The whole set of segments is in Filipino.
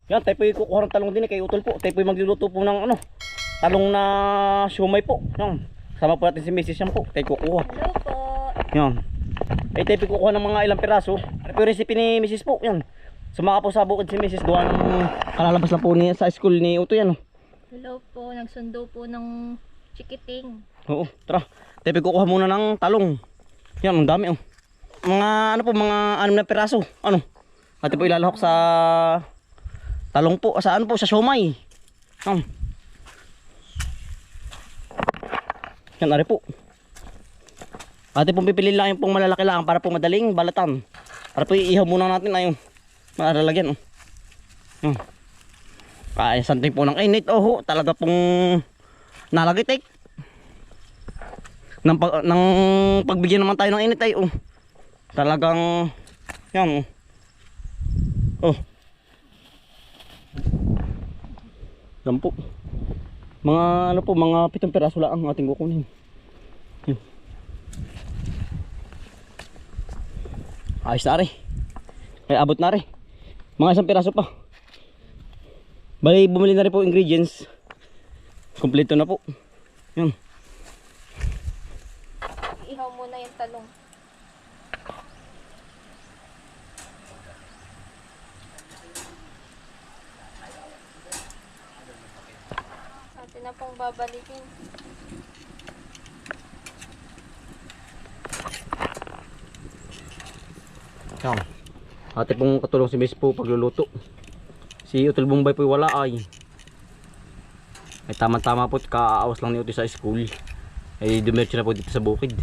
Yan, tayo po kukuha ng talong din kay Utol po. Tayo po magluluto po ng ano, talong na siomay po. Yan. Sama po natin si Mrs. yan po. Tayo kukuha. Hello po. Yan. Ay tayo po kukuha ng mga ilang piraso. Ano po yung recipe ni Mrs. po. Yan. Sumaka po sa bukid si Mrs. Gawa ng kalalabas lang po niya sa school ni Uto yan. Hello po. Nagsundo po ng chikiting. Oo, tara. Tayo po kukuha muna ng talong. Yan, ang dami oh. Mga ano po, mga 6 na piraso. Ano? At po ilalahok sa talong po, sa ano po, sa siomay. Yan, ari po. Ate pong pipili lang yung pong malalaki lang para po madaling balatan. Para po iihaw muna natin ayun. Malalagyan. Ay, something po ng init. Oh, talaga pong nalagitik. Nang pagbigyan naman tayo ng init ay talagang yan yan po. Mga ano po, mga 7 piraso lang ang ating kukunin. Yan. Ayos na rin. Ay abot na rin. Mga 1 piraso pa. Bali bumili na rin po ingredients. Kompleto na po. Yan. Ihaw muna yung talong. Atin na pong babalikin. Yan. Ate pong katulong si Miss po pagluluto. Si Utol Bombay po wala ay tama-tama po, kaawas lang ni Utol sa school. Ay dumiretso na po dito sa bukid.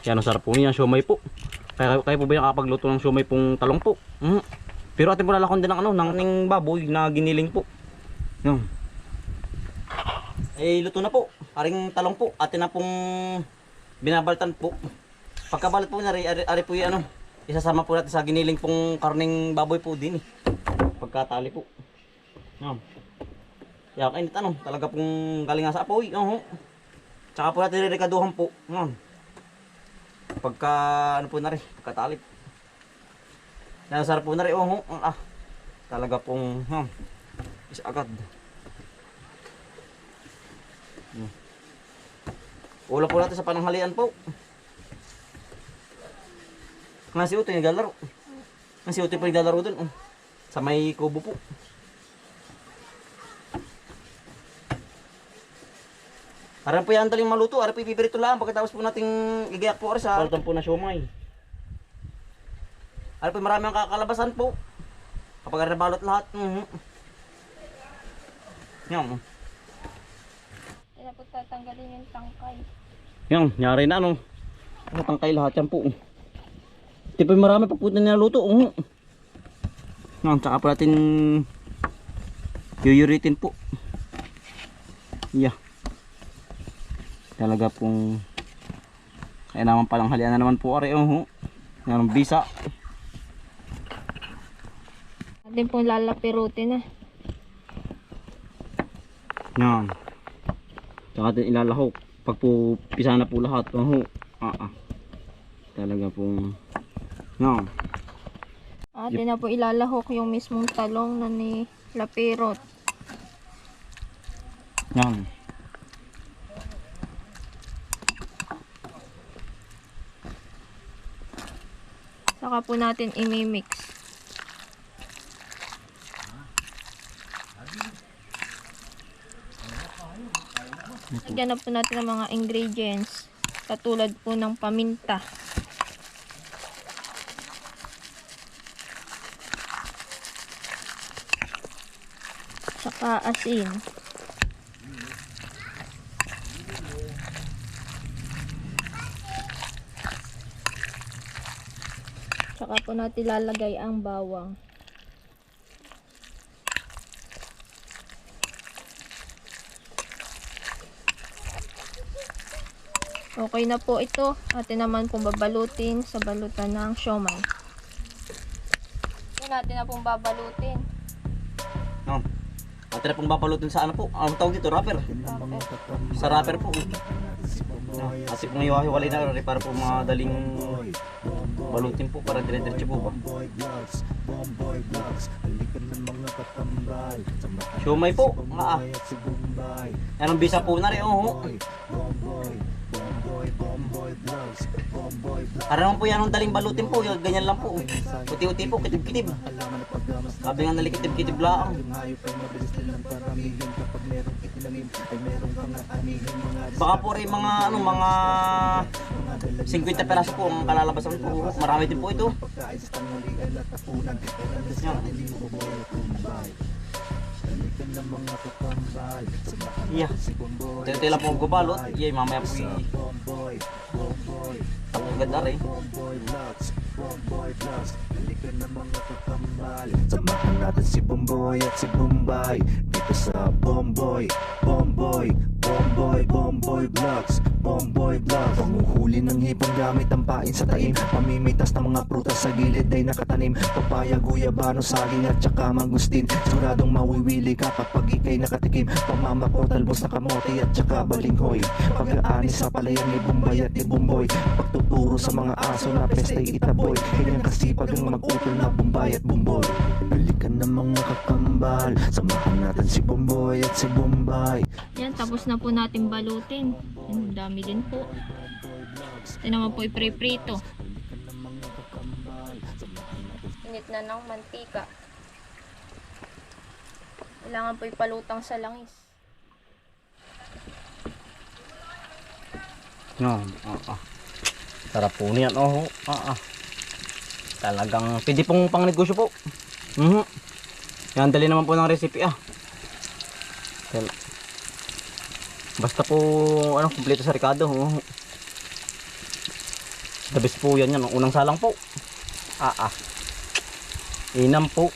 Yan ang sarap po niya, siomay po. Kayo po ba yung kakapagluto ng siomay pong talong po? Pero atin po lalakon din ng ano, ng baboy na giniling po. Yan. Ay luto na po. Aring talong po, atin na pong binabaltan po. Pagkabalat po na ari po yung ano, isasama po natin sa giniling pong karning baboy po din pagkatali po. Yan. Yan, kainit ano, talaga pong galing nga sa apoy. Tsaka po natin rirekaduhan po. Pagka ano po na rin, pagkatali. Yan, sarap po na rin. Talaga pong isa agad. Ulam po natin sa pananghalian po. Nga si Uto yung naglalaro. Nga si Uto yung naglalaro dun. Sa may kubo po. Aran po yan daling maluto. Aran po ipipirito lang. Pagkatapos po nating igayak po sa balatan po na siomay. Aran po marami ang kakalabasan po. Kapag nabalot lahat. Yan. Kaya po tatanggalin yung tangkay. Yan, nyari na ano. Tangkay lahat yan po. Tipo marami pa po na nilaluto. Yan, tsaka po natin yuyuritin po. Yeah. Talaga pong kaya naman palang halian na naman po ari. Yan bisa. Atin pong lalapirutin na. Yan. Tsaka natin ilalahok. Pag po pisa na po lahat. Talaga pong yan. Atin na po ilalahok yung mismong talong na ni lapirot. Yan. Saka po natin imimix. Lagyan na po natin ang mga ingredients. Katulad po ng paminta. Saka asin. Saka po natin lalagay ang bawang. Okay na po ito. Atin naman pong babalutin sa balutan ng siomay. Yan, natin na pong babalutin. Atin na pong babalutin sa ano po. Ang tawag dito, wrapper. Sa wrapper po. Kasi pong iwahiwalay na para po madaling balutin po para dire-diretso po ba. Siomay po, yan ang bisa po na rin, oh. Para naman po yan ang daling balutin po, ganyan lang po. Uti-uti po, kitib-kitib. Sabi nga nalikitib-kitib lang. Baka po rin mga ano, mga 50 peraso po ang kalalabasan po. Marami din po ito. Yan. Yeah. Tila lang po ang gubalot. Yeah, mamaya po ang ganda rin. Samahan natin si Bomboy at si Bombay dito sa Bomboy Vlogs. Bomboy Vlogs. Panguhuli ng hipon gamit ang pain sa taim. Pamimitas ng mga prutas sa gilid ay nakatanim. Papaya, guyabano, saging at saka mangustin. Siguradong mawiwili ka kapag ikay nakatikim. Pamamako, talbos na kamote at saka balinghoy. Pag-aani sa palayan ni Bombay at ni Bomboy. Pagtuturo sa mga aso na pestay itaboy. Kanyang kasipag ang mag-utol na Bombay at Bomboy. Balikan ng mga kakambal. Samahan natin si Bomboy at si Bombay. Yan, tapos na po natin balutin. Ang dami din po. Ito naman po ipriprito. Init na ng mantika. Kailangan po ipalutang sa langis. No, sarap po niyan, oh. Talagang pwede pong pang negosyo po. Yan, dali naman po ng recipe, Basta po, ano, kumpleto sa Ricardo, The best po yan, unang salang po. Inam po.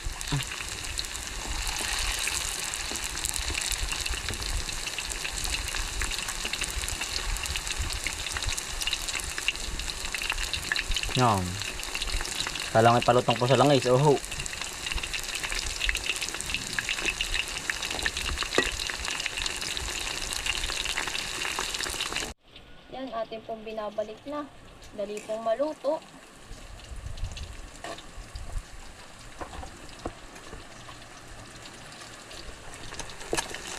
Yan. Salang ay palutang po sa langis, Yan, atin pong binabalik na. Dali pong maluto.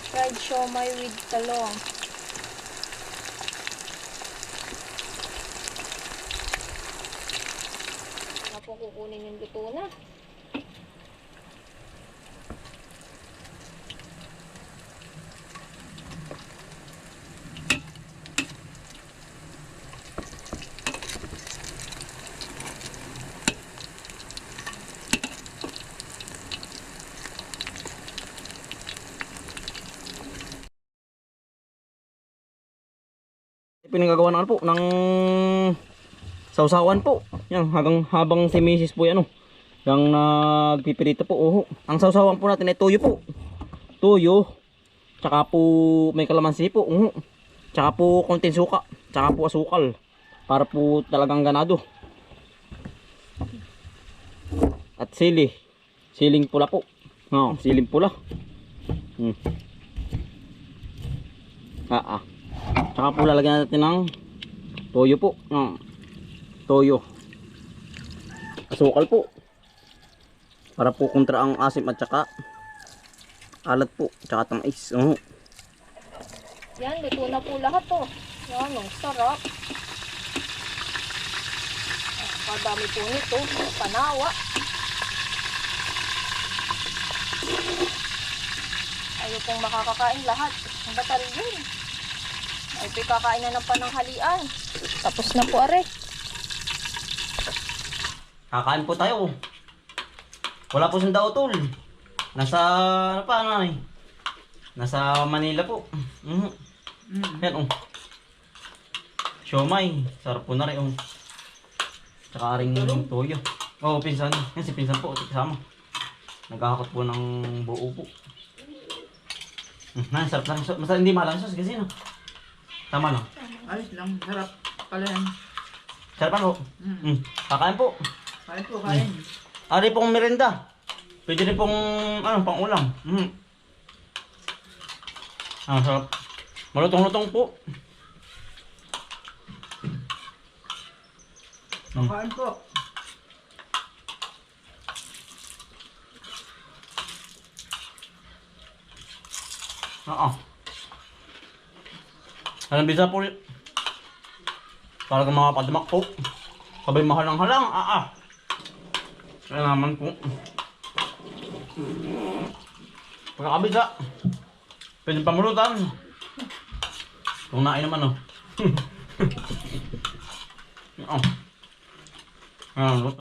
Fried siomai with talong. Na po kukunin yung luto na. Pinagagawa ng ano po, ng sausawan po. Yan, habang si Mrs. po yan, yung nagpipirito po, Ang sausawan po natin ay toyo po. Toyo, tsaka po may kalamansi po, tsaka po konting suka, tsaka po asukal. Para po talagang ganado. At sili. Siling pula po. Siling pula. Tsaka po lalagyan natin ng toyo po. Toyo. Asukal po. Para po kontra ang asim at tsaka alat po. Tsaka tamis. Yan, luto na po lahat Yan, ang sarap. Kadami po nito. Panawa. Ayaw pong makakakain lahat. Ang batal yun. Ay, kakain na ng pananghalian. Tapos na po, are. Kakain po tayo. Wala po siyang daw tol. Nasa, ano pa, Nasa Manila po. Yan, siomay. Sarap po na rin, Tsaka ring toyo. Pinsan. Yan si pinsan po, kasama. Naghahakot po ng buo po. Sarap na rin. Masarap, hindi malang sauce kasi, Tama lang. Ayos lang, sarap pala yan. Sarap ano? Kakain po. Kain po, kain. Ari pong merenda. Pwede rin pong pang ulam. Sarap. Malutong-lutong po. Kain po. Oo. Anong bisa po rin? Talagang mga padamak po. Sabay mahalang-halang. Kaya naman po. Pagkakabisa. Pwede pamulutan. Kung nain naman, oh. Oo.